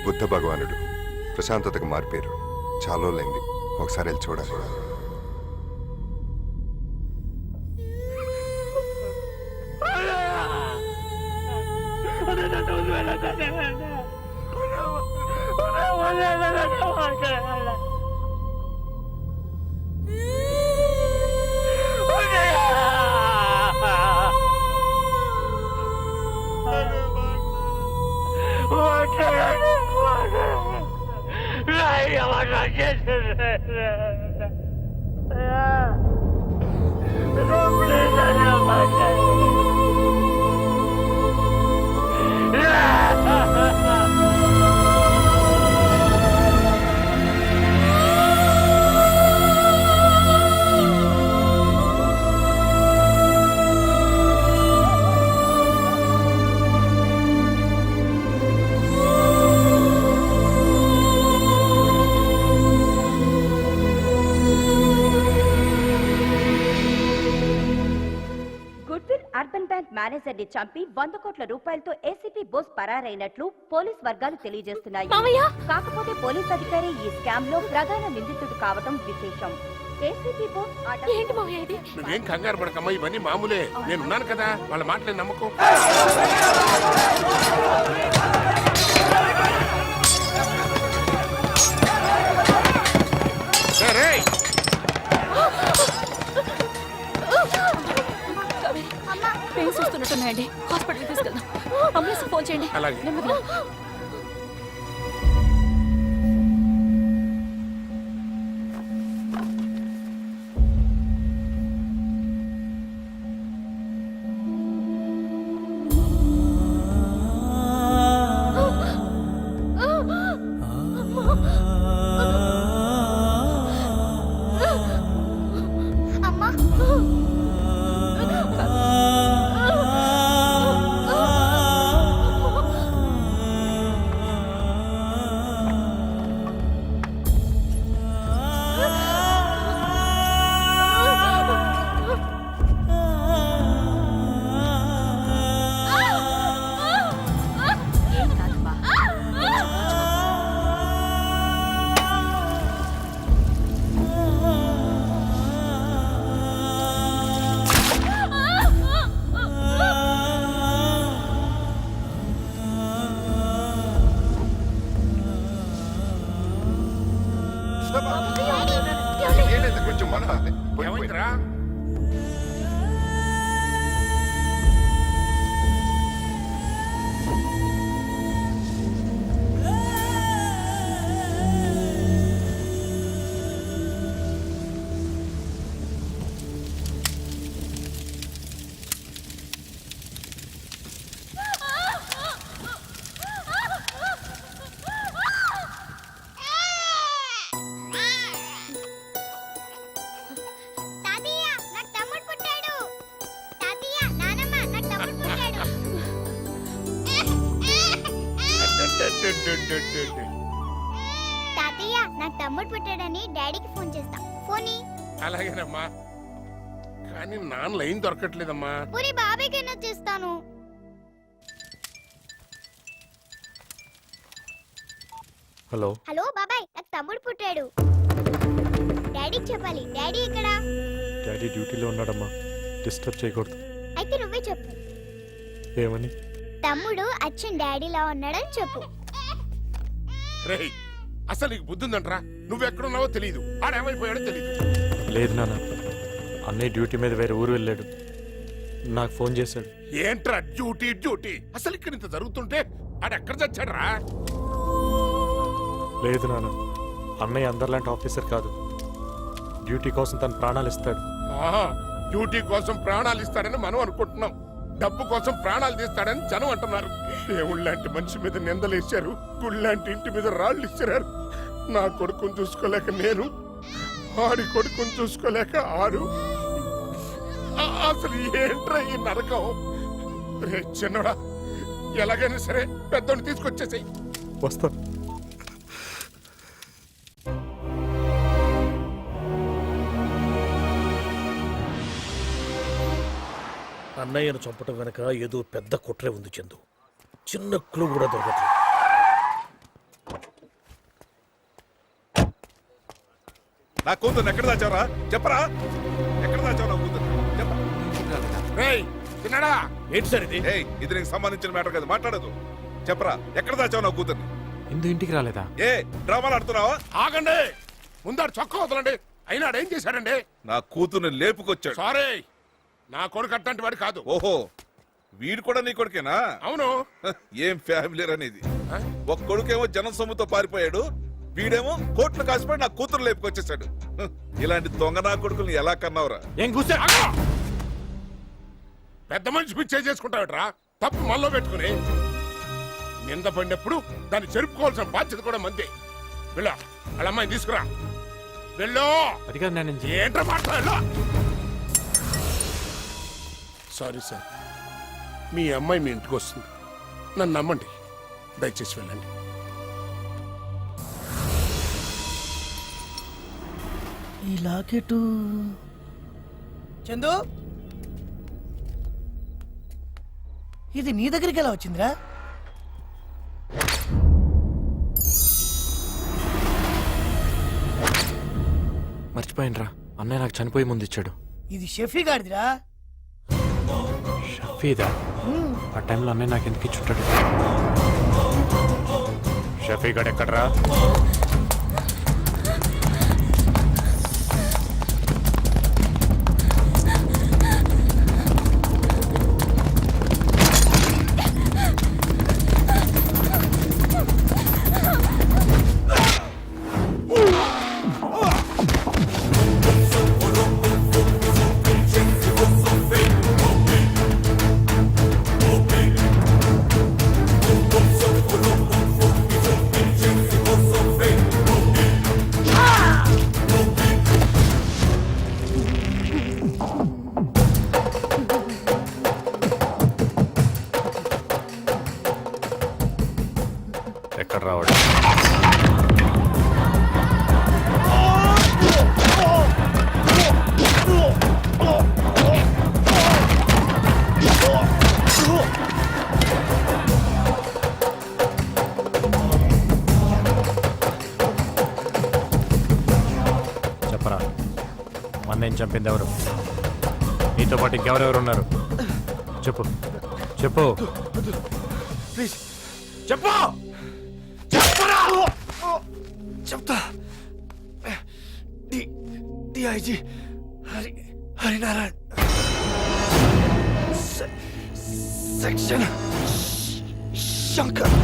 బుద్ధ భగవానుడు ప్రశాంతతకు మారిపోయారు. చాలా లైంది, ఒకసారి వెళ్ళి చూడాలి. మేనేజర్ ని చంపి 100 కోట్ల రూపాయలతో ఏసీపీ బోస్ పరారైనట్లు పోలీస్ వర్గాలు తెలియజేస్తున్నాయి. కాకపోతే పోలీస్ అధికారి ఈ స్కామ్ లో ప్రధాన నిందితుడు కావడం విశేషం. ఏసీపీ బోస్ ఏంటి మావయ్య ఇది? నువ్వేం కంగారు పడకమ్మా, ఇవన్నీ మామూలే. నేనున్నాను కదా, వాళ్ళ మాటలే నమ్మకం. పెయిన్స్ వస్తున్నట్టున్నాయండి, హాస్పిటల్కి తీసుకెళ్దాం. అంబులెన్స్ ఫోన్ చేయండి. అలాగే. నెమ్మదిగా. కొంచెం మన ఏమైందిరా? తాతయ్య నాకు తమ్ముడు పుట్టాడని డాడీకి ఫోన్ చేస్తా. ఫోన్ అలాగేనమ్మా, కానీ నాన్న లైన్ దొరకట్లేదమ్మా. పూరి బాబాయ్కి చేస్తాను. హలో హలో బాబాయ్, నాకు తమ్ముడు పుట్టాడు. డాడీకి చెప్పాలి. డాడీ ఎక్కడ? డాడీ డ్యూటీలో ఉన్నాడమ్మా, డిస్టర్బ్ చేయకూడదు. అయితే నువ్వే చెప్పు. ఏమని? తమ్ముడు అచ్చన్ డాడీలా ఉన్నాడని చెప్పు. రేయ్, అసలు నీకు బుద్ధుందంటరా? నువ్వెక్కడున్నావో తెలియదు, ఆడేమైపోయాడో తెలియదు. లేదు నాన్న, అన్నయ్య డ్యూటీ మీద వేరే ఊరు వెళ్ళాడు, నాకు ఫోన్ చేశాడు. ఏంట్రా డ్యూటీ డ్యూటీ? అసలు ఇక్కడ ఇంత జరుగుతుంటే ఆడెక్కడ చచ్చాడరా? లేదు నాన్న, అన్నయ్య అందరిలాంటి ఆఫీసర్ కాదు, డ్యూటీ కోసం తన ప్రాణాలు ఇస్తాడు. డ్యూటీ కోసం ప్రాణాలు ఇస్తాడని మనం అనుకుంటున్నాం, డబ్బు కోసం ప్రాణాలు తీస్తాడని జనం అంటున్నారు. దేవుళ్ళంటి మనిషి మీద నిందలేశారు, గుళ్ళంటి ఇంటి మీద రాళ్ళు ఇచ్చారు. నా కొడుకుని చూసుకోలేక నేను, ఆడి కొడుకుని చూసుకోలేక ఆడు. అసలు ఏంట్రా ఈ నరకం? రే చిన్నడా, ఎలాగైనా సరే పెద్దోడిని తీసుకొచ్చేసాయి. వస్తా. అన్నయ్యను చంపటం వెనక ఏదో పెద్ద కుట్రే ఉంది చందు. చిన్న క్లూ కూడా దొరకట్లేదు. నా కూతురు ఎక్కడ దాచావరా చెప్పరా ఎక్కడ దాచావు నా కూతురు చెప్ప రేయ్ తిన్నాడా? ఏంటి సార్ ఇది? ఏయ్ ఇది నీకు సంబంధించిన మ్యాటర్ కదా మాట్లాడదు చెప్పరా ఎక్కడ దాచావు నా కూతుర్ని ఇందు ఇంటికి రాలేదా? ఏ డ్రామాలు ఆడుతున్నావా ఆగండి, ముందాడు చొక్కా వదలండి. అయినా ఆడు ఏం చేశాడండి? నా కూతుర్ని లేపుకొచ్చాడు సారీ, నా కొడుకు అట్టంటి వాడు కాదు. ఓహో వీడు కూడా నీ కొడుకేనా అవును. హ, ఏం ఫ్యామిలీ అనేది ఒక కొడుకేమో జనం సొమ్ముతో పారిపోయాడు వీడేమో కోట్లు కాసిపోయి నా కూతురు లేపుకొచ్చేసాడు హ, ఇలాంటి దొంగ నా కొడుకుల్ని ఎలా కన్నావురా ఏం కూర్చో. ఆగు! పెద్ద మనిషి పిచ్చే చేసుకుంటావుట్రా, తప్పు మనలో పెట్టుకుని. నింద పడినప్పుడు దాన్ని చెరుపుకోవాల్సిన బాధ్యత కూడా మంది. వెళ్ళా వాళ్ళ అమ్మాయిని తీసుకురా. వెళ్ళు. అది కాదు నేను ఏంటో మాట్లాడలో. సారీ సార్, మీ అమ్మాయి మీ ఇంటికి వస్తుంది, నన్ను నమ్మండి, దయచేసి వెళ్ళండి. ఈ లాకెట్ చందు, ఇది నీ దగ్గరికి ఎలా వచ్చిందిరా? మర్చిపోయినరా, అన్నయ్య నాకు చనిపోయి ముందు ఇచ్చాడు. ఇది షెఫీ గాడిదిరా. షఫీదా? ఆ టైంలో అన్నయ్య నాకు ఎందుకు ఇచ్చుంటాడు? షఫీ గడ్ ఎక్కడరా? ఎక్కడ రావడం? చెప్పరా, అన్నయ్యని చంపింది ఎవరు? నీతో పాటు ఇంకెవరెవరు ఉన్నారు? చెప్పు చెప్పు ప్లీజ్ చెప్పు. చెప్తా. DIG Harinarayana, section Shankar.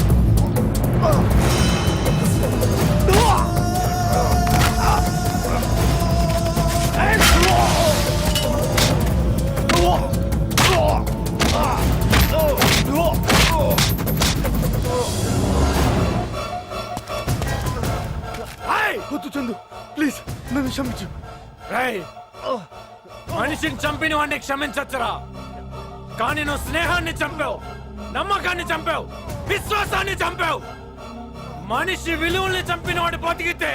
వద్దు చందు, ప్లీజ్ నన్ను క్షమించు. మనిషిని చంపిన వాడిని క్షమించచ్చురా, కానీ నువ్వు స్నేహాన్ని చంపావు, నమ్మకాన్ని చంపావు, విశ్వాసాన్ని చంపావు. మనిషి విలువల్ని చంపిన వాడు బతికితే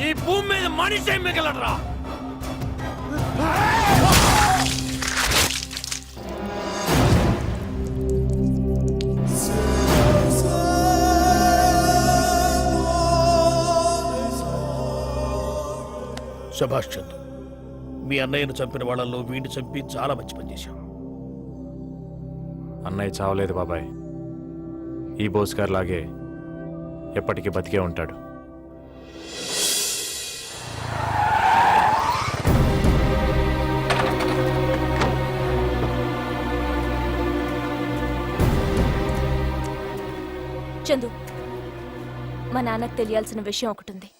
ఈ భూమి మీద మనిషి మిగలరా. శభాష్ చందు, మీ అన్నయ్యను చంపిన వాళ్ళల్లో వీడిని చంపి చాలా మంచి పని చేశావు. అన్నయ్య చావలేదు బాబాయ్, ఈ బోస్ గారు లాగే ఎప్పటికీ బతికే ఉంటాడు. చందు, మా నాన్నకు తెలియాల్సిన విషయం ఒకటి ఉంది.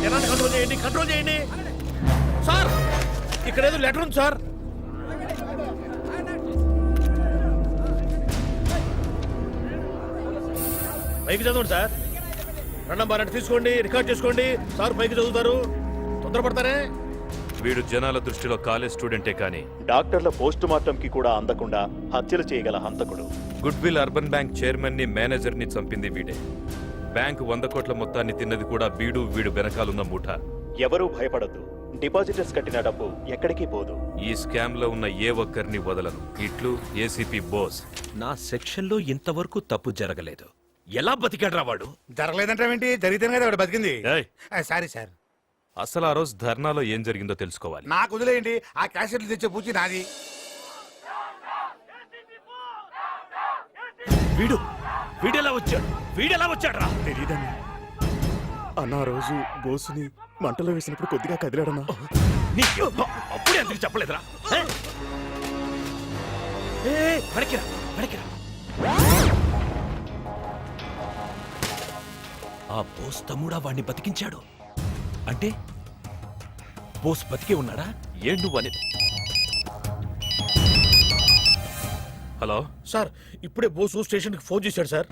జనాన్ని కంట్రోల్ చేయండి సార్. ఇక్కడ ఏదో లెటర్ ఉంది సార్. పైకి చదవండి సార్. రండి తీసుకోండి, రికార్డ్ చేసుకోండి. సార్ పైకి చదువుతారు, తొందరపడతారే. వీడు జనాల దృష్టిలో కాలేజ్ స్టూడెంటే కానీ డాక్టర్ల పోస్ట్ మార్టం కి కూడా అందకుండా హత్యలు చేయగల హంతకుడు. Good will urban bank chairman ని మేనేజర్ ని చంపింది వీడే. బ్యాంక్ 100 కోట్ల మొత్తాన్ని తిన్నది కూడా వీడు వెనకాలన్న మూఠ. ఎవరూ భయపడద్దు, డిపాజిటర్స్ కట్టిన డబ్బు ఎక్కడికి పోదు. ఈ స్కామ్ లో ఉన్న ఏ ఒక్కరిని వదలను. ఇట్లు ఏసీపీ బోస్. నా సెక్షన్ లో ఇంతవరకు తప్పు జరగలేదు. ఎలా బతికాడ్రా వాడు? జరగలేదంటావేంటి? జరిగితేనే కదా వాడు బతికింది. ఏయ్, సారీ సార్. అసలు ఆ రోజు ధర్నాలో ఏం జరిగిందో తెలుసుకోవాలి. నాకు వదిలేయండి, ఆ క్యాసెట్లు తెచ్చే పూచి నాది. వీడెలా వచ్చాడు రా? తెలీదండి అన్న. రోజు బోసుని మంటలో వేసినప్పుడు కొద్దిగా కదిలాడన్నా. నీకు అప్పుడే ఎందుకు చెప్పలేదురా? వెనక్కిరా. ఆ బోస్ తమ్ముడా వాడిని బతికించాడు అంటే బోస్ బతికే ఉన్నాడా? ఏం నువ్వు అనేది? హలో సార్ ఇప్పుడే బోసు స్టేషన్ కి ఫోన్ చేశాడు సార్.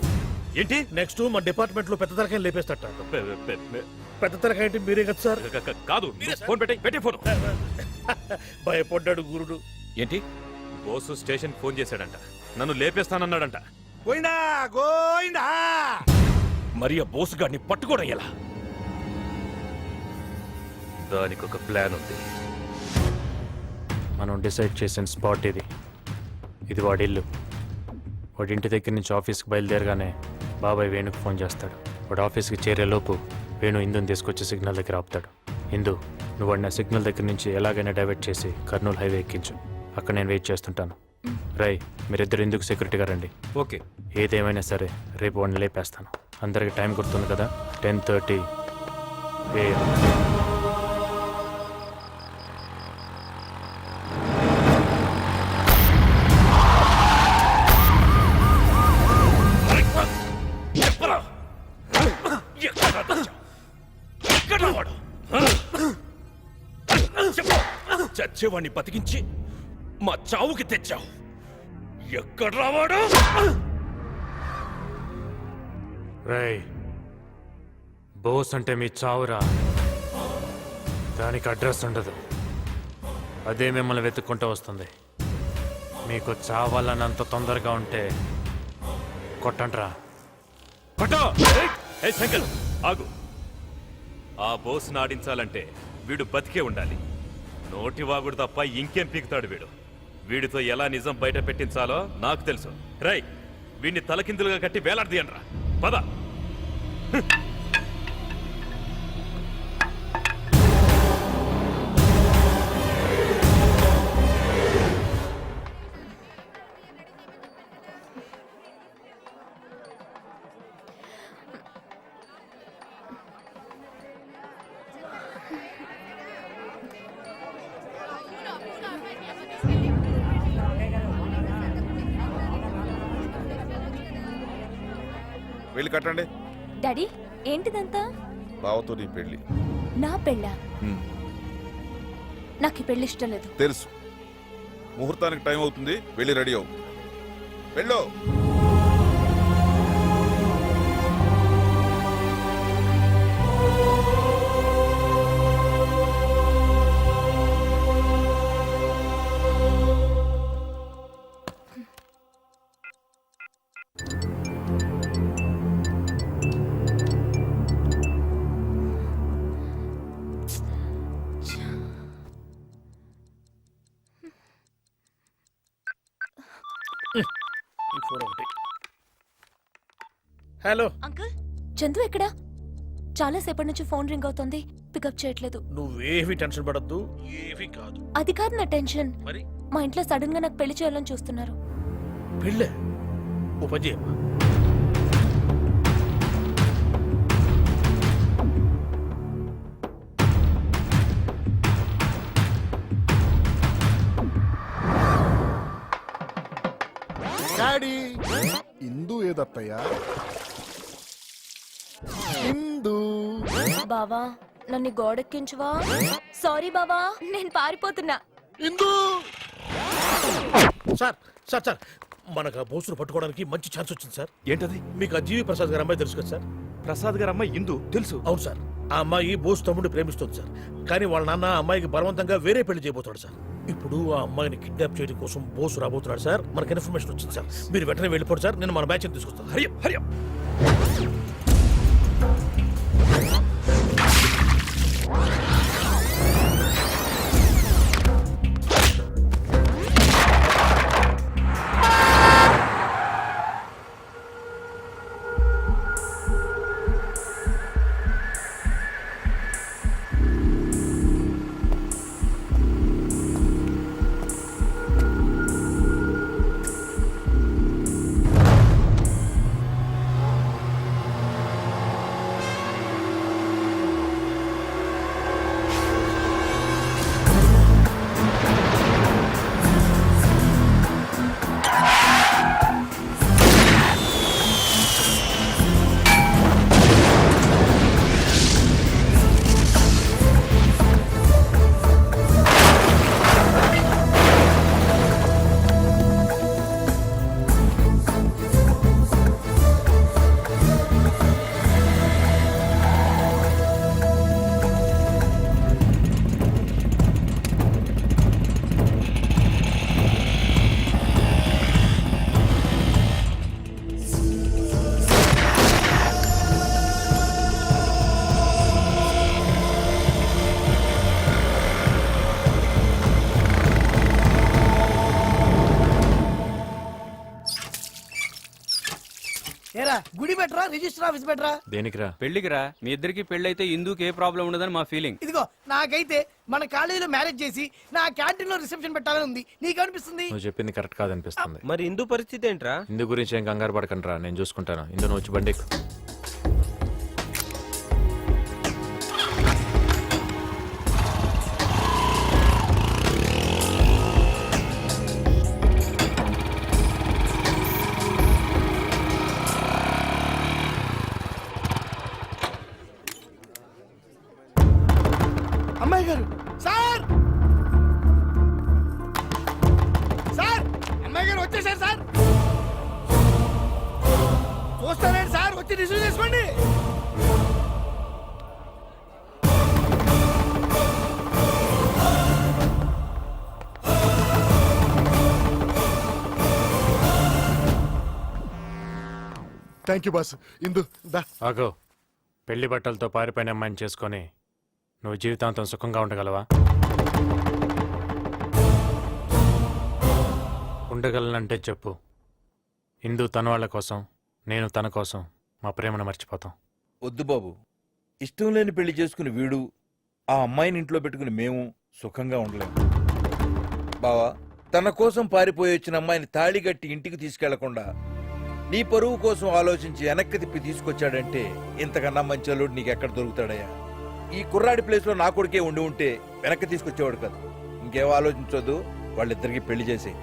ఏంటి? నెక్స్ట్ మా డిపార్ట్మెంట్ లో పెద్ద తరకాయలు లేపేస్తట. పె- పె- పె- పెద్ద తరకాయ అంటే మీరే కదా సార్. కాదు, ఫోన్ పెట్టే ఫోన్. భయపడ్డాడు గురుడు. ఏంటి? బోసు స్టేషన్ ఫోన్ చేశాడంట, నన్ను లేపేస్తానన్నాడంట. గోయిందా గోయిందా. మరి ఆ బోస్ గాడిని పట్టుకోవడం ఎలా? దానికి ఒక ప్లాన్ ఉంది. మనం డిసైడ్ చేసిన స్పాట్ ఇది. ఇది వాడి ఇల్లు. వాడి ఇంటి దగ్గర నుంచి ఆఫీస్కి బయలుదేరగానే బాబాయ్ వేణుకు ఫోన్ చేస్తాడు. వాడు ఆఫీస్కి చేరేలోపు వేణు ఇందుని తీసుకొచ్చి సిగ్నల్ దగ్గర ఆపుతాడు. ఇందు, నువ్వు వాడిన సిగ్నల్ దగ్గర నుంచి ఎలాగైనా డైవర్ట్ చేసి కర్నూలు హైవే ఎక్కించు. అక్కడ నేను వెయిట్ చేస్తుంటాను. రై, మీరిద్దరు ఇందుకు సెక్యూరిటీగా రండి. ఓకే. ఏదేమైనా సరే రేపు వాడిని లేపేస్తాను. అందరికి టైం గుర్తుంది కదా? 10:30 AM. చచ్చేవాడిని బతికించి మా చావుకి తెచ్చావు. ఎక్కడ రావాడు? రై, బోస్ అంటే మీ చావురా. దానికి అడ్రస్ ఉండదు, అదే మిమ్మల్ని వెతుక్కుంటూ వస్తుంది. మీకు చావాలన్నంత తొందరగా ఉంటే కొట్టండ్రా. కొట్టో! ఏ శంకర్, ఆగు. ఆ బోస్ ఆడించాలంటే వీడు బతికే ఉండాలి. నోటి వాగుడు తప్ప ఇంకేం పీకుతాడు వీడు. వీడితో ఎలా నిజం బయట పెట్టించాలో నాకు తెలుసు. రై, వీడిని తలకిందులుగా కట్టి వేలాడదీయండ్రా. పద. వెళ్ళి కట్టండి. డాడీ, ఏంటిదంతా? బావతో నీ పెళ్లి. నా పెళ్ళా? హ్మ్. నాకు ఈ పెళ్లి ఇష్టం లేదు. తెలుసు. ముహూర్తానికి టైం అవుతుంది, వెళ్ళి రెడీ అవు. వెళ్ళు. ఈ ఫోన్ ఒకటి. హలో అంకుల్, చందు ఎక్కడా? చాలా సేపటి నుంచి ఫోన్ రింగ్ అవుతుంది, పికప్ చేయట్లేదు. నువ్వేవి టెన్షన్ పడద్దు, ఏవి కాదు. అది కాదు నా టెన్షన్. మరి మా ఇంట్లో సడన్ గా నాకు పెళ్లి చేయాలని చూస్తున్నారు. పెళ్ళే? ఓ పని చేయమ్మా. డాడీ, ఇందు ఏదత్తయ్యా? ఇందు. బావా, నన్ను గోడెక్కించువా? సారీ బావా, నేను పారిపోతున్నా. ఇందు. సార్ సార్ సార్, మనకు ఆ బోసును పట్టుకోవడానికి మంచి ఛాన్స్ వచ్చింది సార్. ఏంటది? మీకు ఆ జీవి ప్రసాద్ గారు అమ్మాయి తెలుసు కదా సార్? ప్రసాద్ గారు అమ్మాయి ఇందు తెలుసు. అవును సార్, ఆ అమ్మాయి బోస్ తమ్ముడు ప్రేమిస్తుంది సార్. కానీ వాళ్ళ నాన్న ఆ అమ్మాయికి బలవంతంగా వేరే పెళ్లి చేయబోతాడు సార్. ఇప్పుడు ఆ అమ్మాయిని కిడ్నాప్ చేయడం కోసం బోస్ రాబోతున్నాడు సార్. మనకి ఇన్ఫర్మేషన్ వచ్చింది సార్. మీరు వెంటనే వెళ్ళిపోండి సార్, నేను మన బ్యాచ్ తీసుకొస్తాను. హరియా హరియా. గుడి బెటరా రిజిస్టర్ ఆఫీస్ బెటరా? దేనికిరా? పెళ్లికిరా. మీ ఇద్దరికి పెళ్ళైతే ఇందుకు ఏ ప్రాబ్లం ఉండదని మా ఫీలింగ్. ఇదిగో నాకైతే మన కాలేజీలో మ్యారేజ్ చేసి నా క్యాంటీన్ లో రిసెప్షన్ పెట్టాలని ఉంది. నీకనిపిస్తుంది? నువ్వు చెప్పింది కరెక్ట్ కాదనిపిస్తుంది. మరి ఇందు పరిస్థితి ఏంట్రా? ఇందు గురించి ఏం కంగారు పడకండి రా, నేను చూసుకుంటాను. ఇందు నువ్వు వచ్చి బండి ఎక్కు. అమ్మాయి గారు సార్, సార్ అమ్మాయి గారు వచ్చేసారు సార్. చూస్తానండి సార్, వచ్చి రిసీవ్ చేసుకోండి. Thank you boss. ఇందు దా. ఆగో, పెళ్లి బట్టలతో పారిపోయిన అమ్మాయిని చేసుకొని నువ్వు జీవితాంతం సుఖంగా ఉండగలవా? ఉండగలనంటే చెప్పు. ఇందు తన వాళ్ళ కోసం, నేను తన కోసం మా ప్రేమను మర్చిపోతాం. వద్దు బాబు, ఇష్టం లేని పెళ్లి చేసుకుని వీడు, ఆ అమ్మాయిని ఇంట్లో పెట్టుకుని మేము సుఖంగా ఉండలేము. బావా, తన కోసం పారిపోయి వచ్చిన అమ్మాయిని తాళి కట్టి ఇంటికి తీసుకెళ్లకుండా నీ పరువు కోసం ఆలోచించి వెనక్కి తిప్పి తీసుకొచ్చాడంటే ఇంతకన్నా మంచి అల్లుడు నీకెక్కడ దొరుకుతాడయ్యా? ఈ కుర్రాడి ప్లేస్ లో నా కొడుకే ఉండి ఉంటే వెనక్కి తీసుకొచ్చేవాడు కదా. ఇంకేం ఆలోచించొద్దు, వాళ్ళిద్దరికి పెళ్లి చేసే.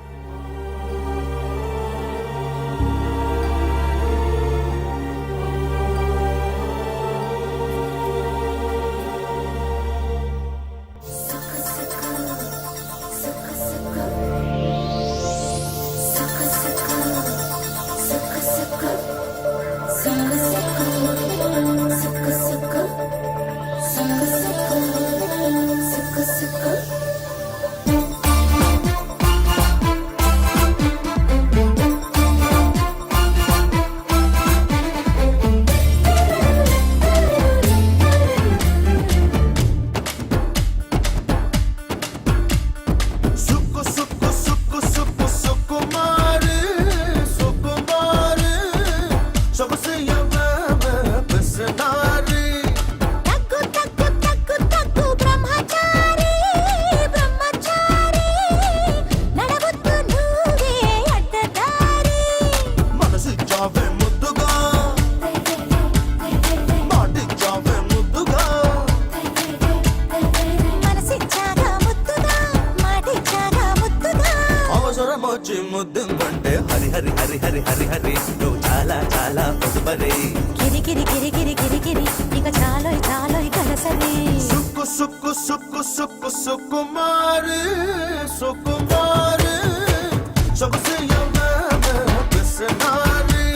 ముద్దుంటే హరి హరి హరి హరి హరి హరి నువ్వు చాలా చాలా పొదుపరి కిరికిరి కిరికిరి కిరికిరి ఇక చాలోయ్ చాలోయ్ కలసరి సుక్కు సుక్కు సుక్కు సుక్కు సుకుమారి సుకుమారి సొగసు యవ్వన బిస్నారి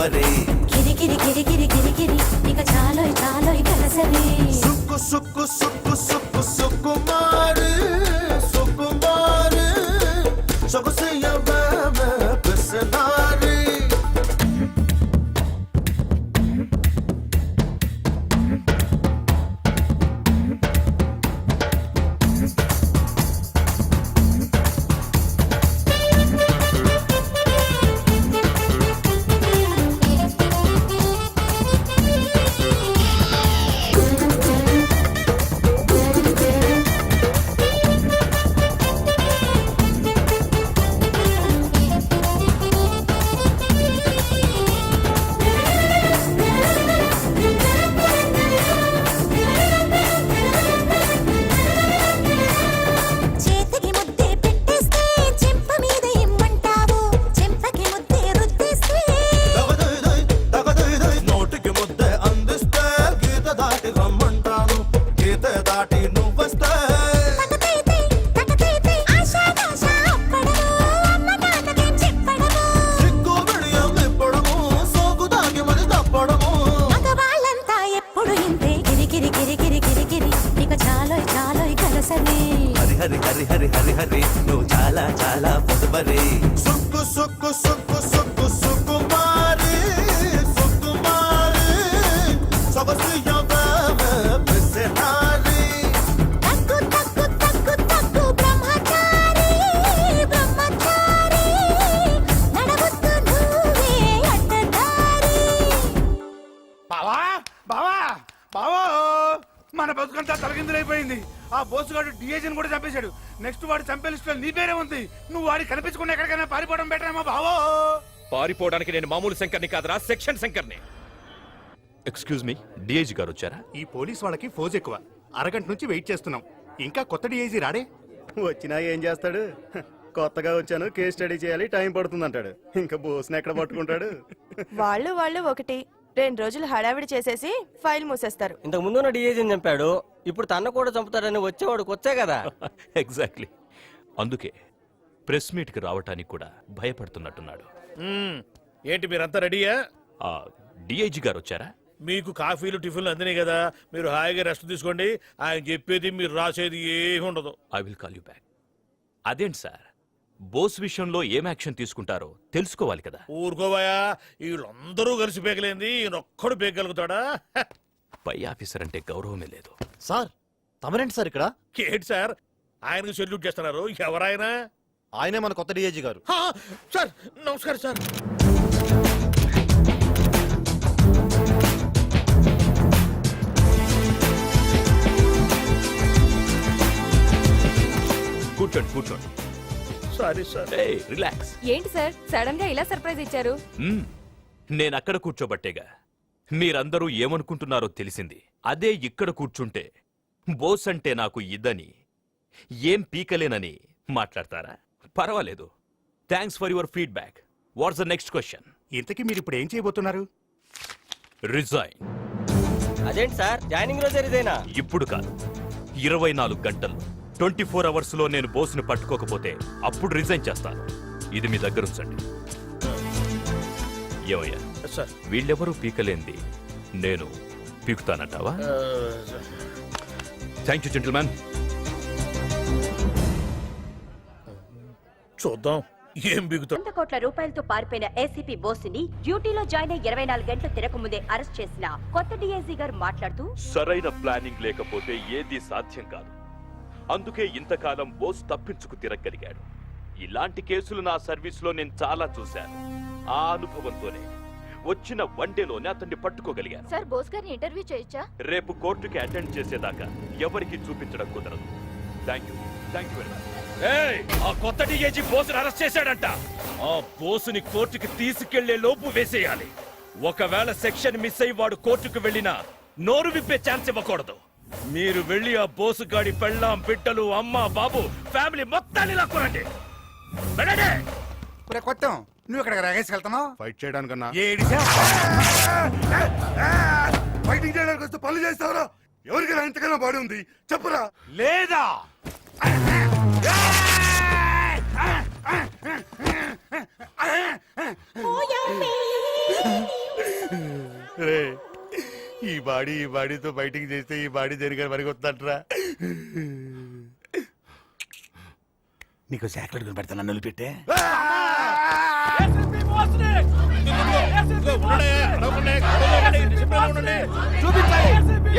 పొదుపరే కిరి కిరి కిరి కిరి కిరి కిరి ఇక చాలోయ్ చాలోయ్ కలసరి సుక్కు సుక్కు సుక్కు సుక్కు సుకుమారి సుకుమారి సొగసియ బాబా పిసనారి చేతికి ముద్దే పెట్టేస్తే చెంప మీద ఇమ్మంటావు చెంపకి ముద్దే రుద్దేస్తే నోటికి ముద్దే అందిస్తే గీత దాటి రమ్మంటాను గీత దాటి నువ్వస్తే సిగ్గు బిడియం ఇప్పడము సోకు దాగి మరి తప్పడము మగవాళ్ళంతా ఎప్పుడు ఇంతే గిరి గిరి గిరి గిరి గిరి గిరి ఇక చాలోయ్ చాలోయ్ కలసరి హరి హరి హరి హరి హరి హరి నువ్వు చాలా చాలా పొదుపరే సుక్కు సుక్కు సుక్కు సుక్కు సుకుమారి సుకుమారి సొగసియ బాబా పిసనారి తక్కు తక్కు తక్కు తక్కు బ్రహ్మచారి బ్రహ్మచారి నడవద్దు నువ్వే అడ్డదారి బావా బావా బావా మన బతుకంతా తలకిందులైపోయింది. ఆ బోసుగాడు డిఏజీని కూడా చంపేశాడు. నెక్స్ట్ వాడు చంపే లిస్టులో నీ పేరే ఉంది. నువ్వు వాడి కనిపించకుండా ఎక్కడికైనా పారిపోవడం బెటర్ ఏమో బావో. పారిపోవడానికి నేను మామూలు శంకర్ని కాదురా, సెక్షన్ శంకర్ని. ఎక్స్క్యూజ్ మీ, డిఐజీ గారు వచ్చారా? ఈ పోలీస్ వాళ్ళకి ఫోజ్ ఎక్కువ. అరగంట నుంచి వెయిట్ చేస్తున్నాం. ఇంకా కొత్త డిఐజీ రాడే. వచ్చినా ఏం చేస్తాడు? కొత్తగా వచ్చాను, కేస్ స్టడీ చేయాలి, టైం పడుతుంది అంటాడు. ఇంకా బోస్ని ఎక్కడ పట్టుకుంటాడు? వాళ్ళు ఒకటి 2 రోజులు హడావిడి చేసేసి ఫైల్ మూసేస్తారు. ఇంతకు ముందు డిఏజీని చంపాడు, ఇప్పుడు తన కూడా చంపుతాడని వచ్చేవాడు కొచ్చే కదా. ఎగ్జాక్ట్లీ. అందుకే ప్రెస్ మీట్ కి రావటానికి కూడా భయపడుతున్నట్టున్నాడు. ఏంటి మీరంతా రెడీయా? ఆ డిఐజీ గారు వచ్చారా? మీకు కాఫీలు టిఫిన్లు అందినాయి కదా, మీరు హాయిగా రెస్ట్ తీసుకోండి. ఆయన చెప్పేది మీరు రాసేది ఏమి ఉండదు. I will call you back. అదేంటి సార్, బోస్ విషయంలో ఏం యాక్షన్ తీసుకుంటారో తెలుసుకోవాలి కదా. ఊరుకోవాయా, వీళ్ళందరూ కలిసి పేకలేంది ఈయనొక్కడు పేకగలుగుతాడా? పై ఆఫీసర్ అంటే గౌరవమే లేదు. సార్ తమరేంటి సార్ ఇక్కడ? ఏంటి సార్ ఆయనకు సెల్యూట్ చేస్తున్నారు? ఎవరాయన? ఆయనే మన కొత్త డిఐజీ గారు. సార్ నమస్కారం సార్. కూర్చోండి కూర్చోండి. Sorry sir. రిలాక్స్. ఏంటి సార్ సడన్ గా ఇలా సర్ప్రైజ్ ఇచ్చారు? నేను అక్కడ కూర్చోబట్టేగా మీరందరూ ఏమనుకుంటున్నారో తెలిసింది. అదే ఇక్కడ కూర్చుంటే బోస్ అంటే నాకు ఇద్దని, ఏం పీకలేనని మాట్లాడతారా? పర్వాలేదు. Thanks for your feedback. What's the next question? ఇంతకీ మీరు ఇప్పుడు ఏం చేయబోతున్నారు? రిజైన్. అదేంటి సార్ జాయినింగ్ రోజు ఇదేనా? ఇప్పుడు కాదు, 24 గంటల్లో 24 అవర్స్ లో నేను బోస్ని పట్టుకోకపోతే అప్పుడు రిజైన్ చేస్తాను. ఇది మీ దగ్గర ఉంచండి. ఏమయ్యా సార్ వీళ్ళెవరూ పీకలేంది నేను పీకుతానంటావా? Thank you gentlemen. చూద్దాం ఏం బిగుతా. 100 కోట్ల రూపాయలతో పారిపోయిన ఏసీపీ బోస్ని డ్యూటీలో జాయిన్ అయి 24 గంటలు తిరగముందే అరెస్ట్ చేసిన కొత్త డీఐజీ గారు మాట్లాడుతూ, సరైన ప్లానింగ్ లేకపోతే ఏది సాధ్యం కాదు. అందుకే ఇంతకాలం బోస్ తప్పించుకు తిరగలిగాడు. ఇలాంటి కేసులు నా సర్వీస్లో నేను చాలా చూశాను. ఆ అనుభవంతోనే వచ్చిన 1 డేలోనే అతన్ని పట్టుకోగలిగాను. సార్ బోస్ గారిని ఇంటర్వ్యూ చేయొచ్చా? రేపు కోర్టుకి అటెండ్ చేసేదాకా ఎవరికి చూపించడం కుదరదు. Thank you very much. ఆ కొత్త డిఐజీ బోస్ని అరెస్ట్ చేశాడంట. ఆ బోసుని కోర్టుకి తీసుకెళ్లే లోపు వేసేయాలి. ఒకవేళ సెక్షన్ మిస్ అయ్యి వాడు కోర్టుకు వెళ్ళినా నోరు విప్పే ఛాన్స్ ఇవ్వకూడదు. మీరు వెళ్ళి ఆ బోసు గాడి పెళ్ళాం, బిడ్డలు, అమ్మ, బాబు, ఫ్యామిలీ మొత్తాన్ని లాక్కోనండి. వెళ్ళండి. కొత్తం నువ్వు ఇక్కడ రాగేసుకెళ్తున్నావు ఫైట్ చేయడానికన్నా ఫైటింగ్ చేయడానికి వస్తే పనులు చేస్తావరా? ఎవరికైనా ఇంతకన్నా బాడీ ఉంది చెప్పురా. లేదా? Oh, yeah, రే, ఈ బాడీతో బయటికి చేస్తే ఈ బాడీ దేనిగా మరిగొస్తుందంటరా. నీకు చాక్లెట్ కొని పెడతాను, నన్ను పెట్టే. చూపించాలి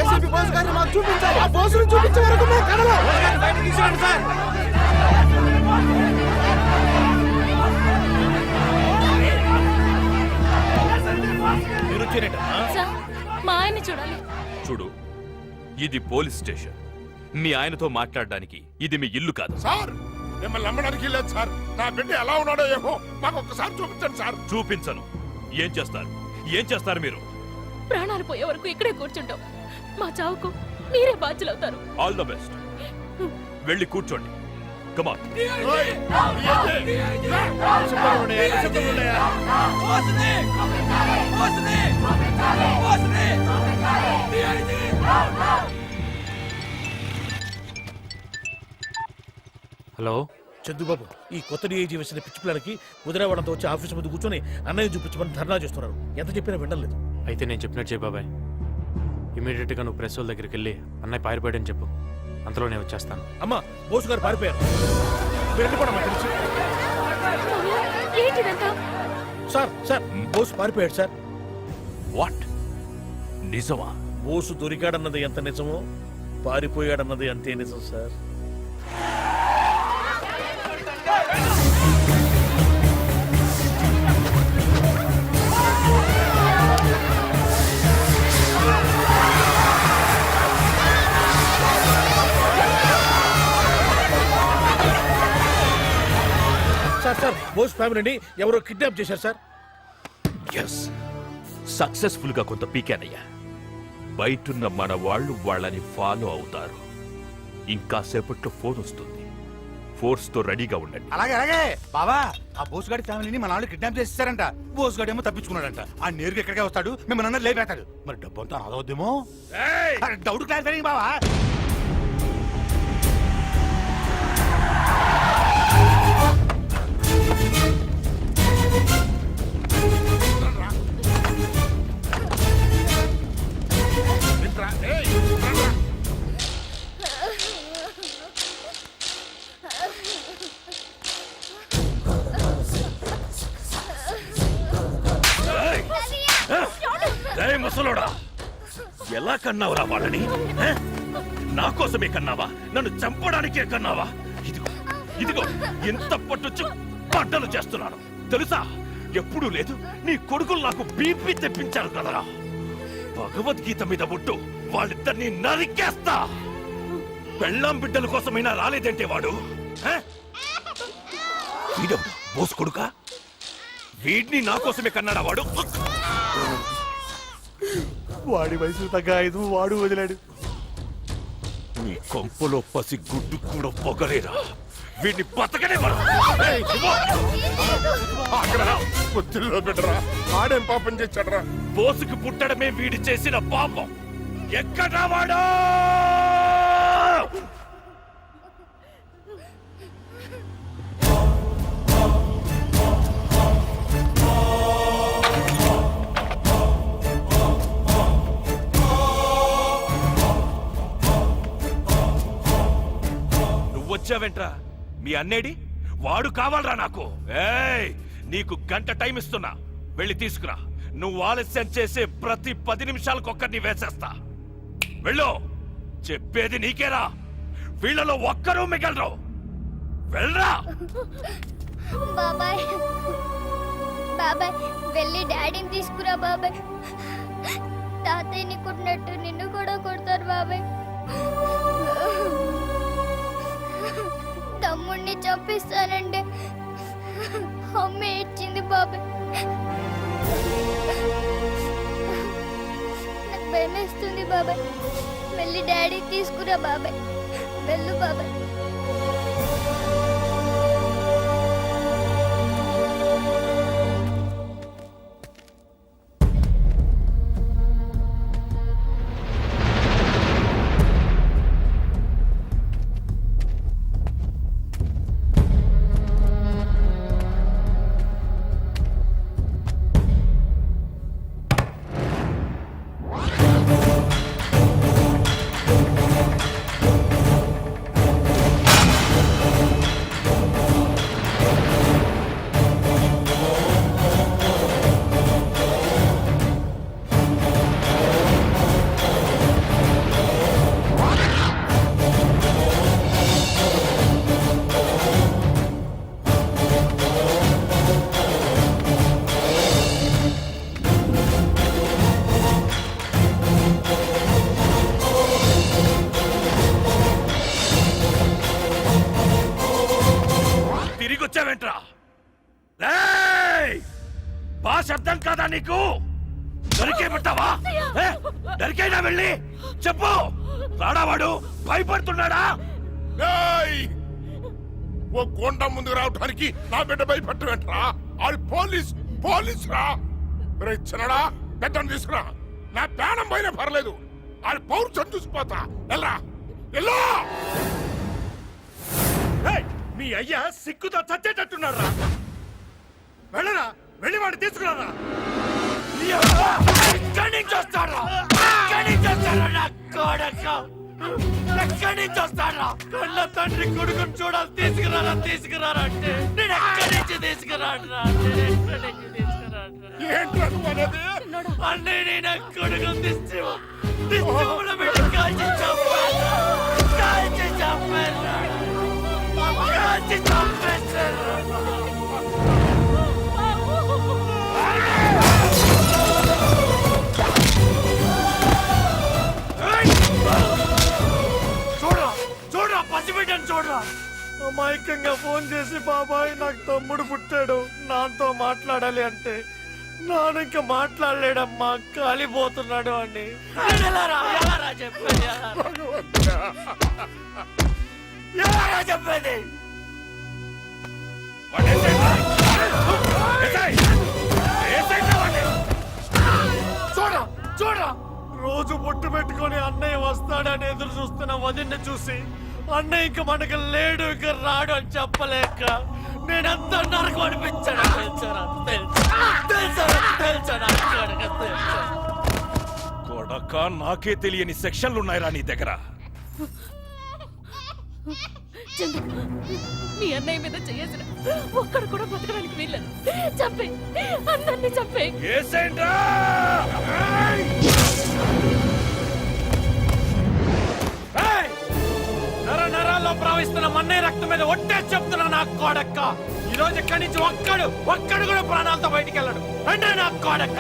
ఏసీపీ బోస్ గారిని మాకు చూపించాలి. ఆ బోసును చూపించే వరకు మేము కదలం. బయటకి తీసుకురండి సార్. మీరు వచ్చారేట సార్, మా ఆయన్ని చూడాలి. చూడు, ఇది పోలీస్ స్టేషన్. మీ ఆయనతో మాట్లాడడానికి ఇది మీ ఇల్లు కాదు. సార్ మిమ్మల్ని నమ్మడానికి లేదు సార్. నా బిడ్డ ఎలా ఉన్నాడో ఏమో మాకు ఒక్కసారి చూపించండి సార్. చూపించను. ఏం చేస్తారు? ఏం చేస్తారు మీరు? ప్రాణాలు పోయే వరకు ఇక్కడే కూర్చుంటాం. మా చావుకు మీరే బాధ్యులవుతారు. All the best. వెళ్ళి కూర్చోండి. కమాన్. హలో చందుబాబు, ఈ కొత్త డీఐజీ వచ్చిన పిచ్చి పిల్లలకి కుదిరేవాడంతో వచ్చి ఆఫీస్ ముందు కూర్చొని అన్నయ్య చూపించమని ధర్నా చేస్తున్నారు. ఎంత చెప్పినా వినలేదు. అయితే నేను చెప్పినట్టు చేయి బాబాయ్. ఇమీడియట్గా నువ్వు ప్రెస్ వాళ్ళ దగ్గరికి వెళ్ళి అన్నయ్య పారిపోయాడని చెప్పు. అంతలో నేను వచ్చేస్తాను. అమ్మా, బోసు గారు పారిపోయారు. మీరు వెళ్ళిపోవడం తెలుసు. ఏంటిదంతా? సార్ బోసు పారిపోయాడు సార్. వాట్? నిజమా? బోసు దొరికాడన్నది ఎంత నిజమో పారిపోయాడన్నది అంతే నిజం సార్. సార్ బోస్ ఫ్యామిలీని ఎవరో కిడ్నాప్ చేశారు సార్. ఎస్, సక్సెస్ఫుల్ గా కొంత పీకానయ్యా. బయటున్న మన వాళ్ళు వాళ్ళని ఫాలో అవుతారు. ఇంకా సేపట్లో ఫోన్ వస్తుంది. ఫోర్స్ తో రెడీగా ఉండండి. అలాగే అలాగే బాబా, ఆ బోస్ గారి ఫ్యామిలీని మన వాళ్ళు కిడ్నాప్ చేసేసారంట. బోస్ గారు ఏమో తప్పించుకున్నాడంట. ఆ నేరుగా ఎక్కడికే వస్తాడు, మిమ్మల్ని అన్నది లేపేస్తాడు. మరి డబ్బు అంతా అదవుద్దేమో. డౌట్ క్లాస్ బావా. ముసలోడా, ఎలా కన్నావురా వాళ్ళని? నా కోసమే కన్నావా? నన్ను చంపడానికే కన్నావా? ఇదిగో ఎంత పట్టొచ్చు బట్టలు చేస్తున్నాను తెలుసా? ఎప్పుడూ లేదు. నీ కొడుకులు నాకు బీపీ తెప్పించారు కదరా. భగవద్గీత మీద బుట్టు వాళ్ళిద్దరిని నరికేస్తా. పెళ్ళాం బిడ్డల కోసమైనా రాలేదంటే వాడు వీడెవడు? బోసు కొడుకా? వీడిని నా కోసమే కన్నాడా వాడు? వాడి వయసు తగ్గ ఆయుధం వాడు వదిలాడు. నీ కొంపలో పసి గుడ్డు కూడా పొగలేరా? వీడిని బతకనే పొత్తిల్లో పెట్టరా. ఆడేం పాపం చేశాడరా? బోసుకి పుట్టడమే వీడి చేసిన పాపం. ఎక్కడా వాడు? నువ్వొచ్చావేంట్రా? మీ అన్నేడి? వాడు కావాలరా నాకు. నీకు గంట టైం ఇస్తున్నా, వెళ్ళి తీసుకురా. నువ్వు ఆలస్యం చేసే ప్రతి 10 నిమిషాలకు ఒక్కరిని వేసేస్తా. వెళ్ళు. చెప్పేది నీకేరా. వీళ్ళలో ఒక్కరూ మిగలరు. వెళ్ళరా. బాబాయ్ బాబాయ్, వెళ్ళి డాడీని తీసుకురా బాబాయ్. తాతయ్యని కొట్టినట్టు నిన్ను కూడా కొడతారు బాబాయ్. తమ్ముడిని చంపిస్తానంటే అమ్మ ఇచ్చింది బాబాయ్. నాకు భయమేస్తుంది బాబాయ్. వెళ్ళి డాడీ తీసుకురా బాబాయ్. వెళ్ళు బాబాయ్. నీకు దొరికే పెట్టావా దొరికైనా వెళ్ళి చెప్పు రాడావాడు భయపడుతున్నాడా ఏయ్! ఓ గోండా ముందుకు రావడానికి నా బిడ్డ భయపడటమేంట్రా ఆడు పోలీస్ రా రే చిన్నడా బిడ్డను తీసుకురా నా ప్రాణం పోయినా పర్లేదు ఆడు పౌరుషం చూసిపోతా వెళ్ళరా ఎల్లో మీ అయ్యా సిక్కుతో చచ్చేటట్టున్నాడు రా వెళ్ళరా వెళ్ళి వాడు తీసుకురారా ఎక్కడి నుంచి వస్తాడు నా కొడక ఎక్కడి నుంచి వస్తాడు కళ్ళ తండ్రి కొడుకుని చూడాలి తీసుకురారా అంటే నేను ఎక్కడి నుంచి తీసుకురాడురా ఏంట్రా నువ్వు అనేది అన్నీ నేను కొడుకుని దిష్టిలో పెట్టి కాల్చి చంపాను చూడరా పసిబిడ్డను చూడరా అమాయకంగా ఫోన్ చేసి బాబాయ్ నాకు తమ్ముడు పుట్టాడు నాతో మాట్లాడాలి అంటే నాన్న ఇంకా మాట్లాడలేడమ్మా కాలిపోతున్నాడు అని చెప్పండి చూడరా రోజు బొట్టు పెట్టుకొని అన్నయ్య వస్తాడని ఎదురు చూస్తున్న వదిన్ని చూసి అన్నయ్య ఇంక మనకు లేడు ఇక రాడు అని చెప్పలేక నేనంతా నరకం అనిపించాను కొడక నాకే తెలియని సెక్షన్లు ఉన్నాయిరా నీ దగ్గర నీ అన్నయ్య మీద చేసిన ఒక్కడు కూడా బతకడానికి వీల్లేదు చంపే అందరినీ చంపే నరాల్లో ప్రవహిస్తున్న మన్నయ్య రక్తం మీద ఒట్టే చెప్తున్నా నాకు కోడక్క ఈ రోజు ఇక్కడి నుంచి ఒక్కడు కూడా ప్రాణాలతో బయటికి వెళ్ళడు అంటే నాకు కోడక్క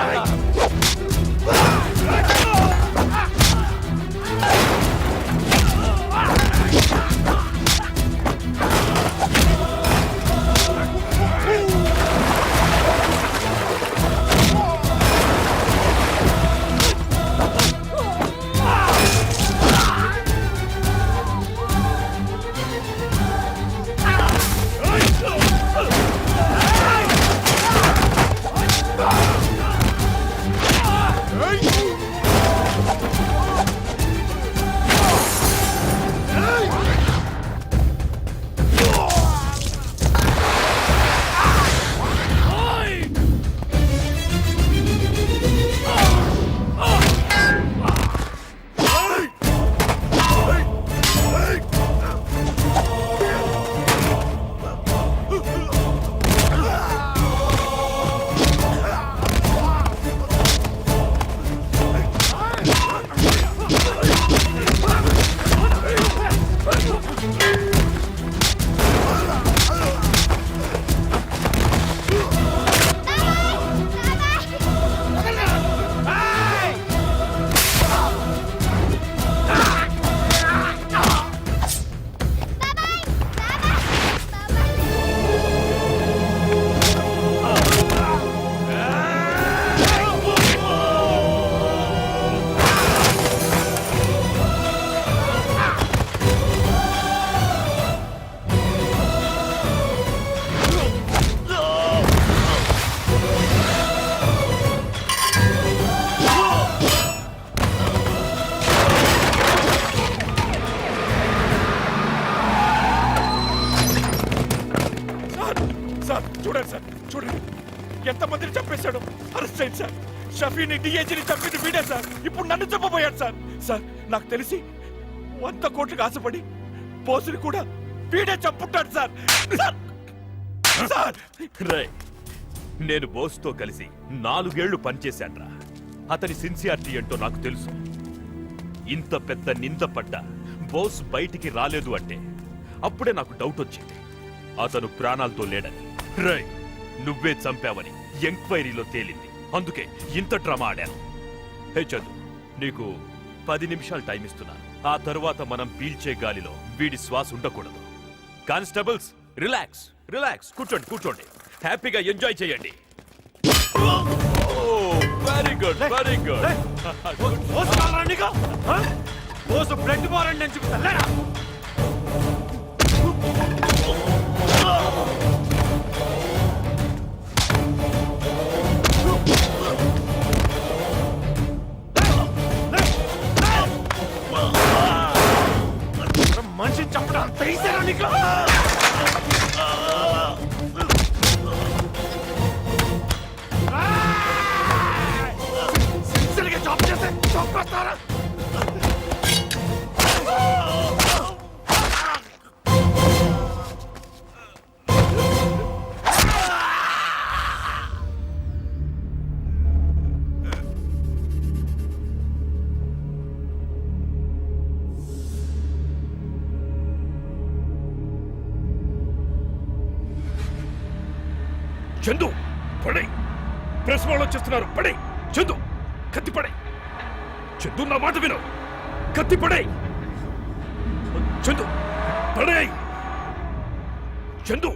ఎంతమందిని చంపేశాడు అరెస్ట్ చేయండి సార్ షఫీని డిఐజీని చంపింది వీడే సార్ ఇప్పుడు నన్ను చంపబోయాడు సార్ సార్ నాకు తెలిసి 100 కోట్లకు ఆశపడి బోసుని కూడా వీడే చంపుంటాడు సార్ సార్ రే నేను బోస్తో కలిసి 4 ఏళ్లు పనిచేశాడ్రా అతని సిన్సియారిటీ ఏంటో నాకు తెలుసు ఇంత పెద్ద నింద పడ్డా బోస్ బయటికి రాలేదు అంటే అప్పుడే నాకు డౌట్ వచ్చింది అతను ప్రాణాలతో లేడని రే నువ్వే చంపావని ఎంక్వైరీలో తేలింది అందుకే ఇంత డ్రామా ఆడాను హే చందు నీకు 10 నిమిషాలు టైం ఇస్తున్నాను ఆ తరువాత మనం పీల్చే గాలిలో వీడి శ్వాస ఉండకూడదు కానిస్టేబుల్స్ రిలాక్స్ రిలాక్స్ కూర్చోండి కూర్చోండి హ్యాపీగా ఎంజాయ్ చేయండి వెరీ గుడ్ వెరీ గుడ్ బోస్ కావాలా నీకు బోస్ బ్లడ్ బారండి నేను చెప్తా లేరా మనిషిని చంపడం అంత ఈజీనా నీకు సిన్సియర్గా జాబ్ చేస్తే చంపేస్తారా చందు పడే ప్రెస్ వాళ్ళు వచ్చేస్తున్నారు పడే చందు కత్తి పడే చందు నా మాట విను కత్తి పడే చందు పడే చందు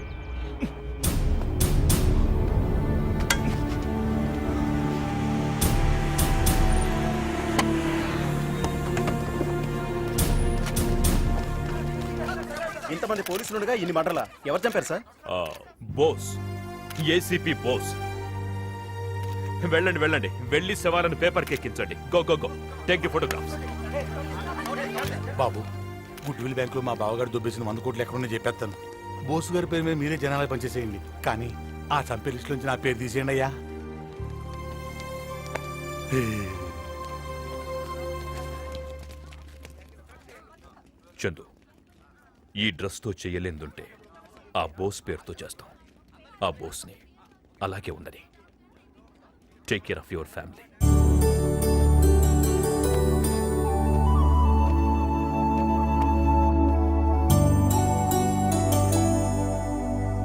ఇంతమంది పోలీసులు ఉండగా ఇన్ని మటర్లా ఎవరు చంపారు సార్? బోస్ ఏసీపీ బోస్ వెళ్ళండి వెళ్ళండి వెళ్ళి శవాలను పేపర్కి ఎక్కించండి go go go take the photographs బాబు గుడ్విల్ బ్యాంకులో మా బావగారు దుబ్బేసిన 100 కోట్లు ఎక్కడున్నా చెప్పేస్తాను. బోసు గారి పేరు మీద మీరే జనాలకు పనిచేసేయండి. కానీ ఆ చంపే లిస్ట్ నుంచి నా పేరు తీసేయండి అయ్యా. చందు ఈ డ్రెస్తో చేయలేందుంటే ఆ బోస్ పేరుతో చేస్తాం. ఆ బోస్ని అలాగే ఉండని. Take care of your family.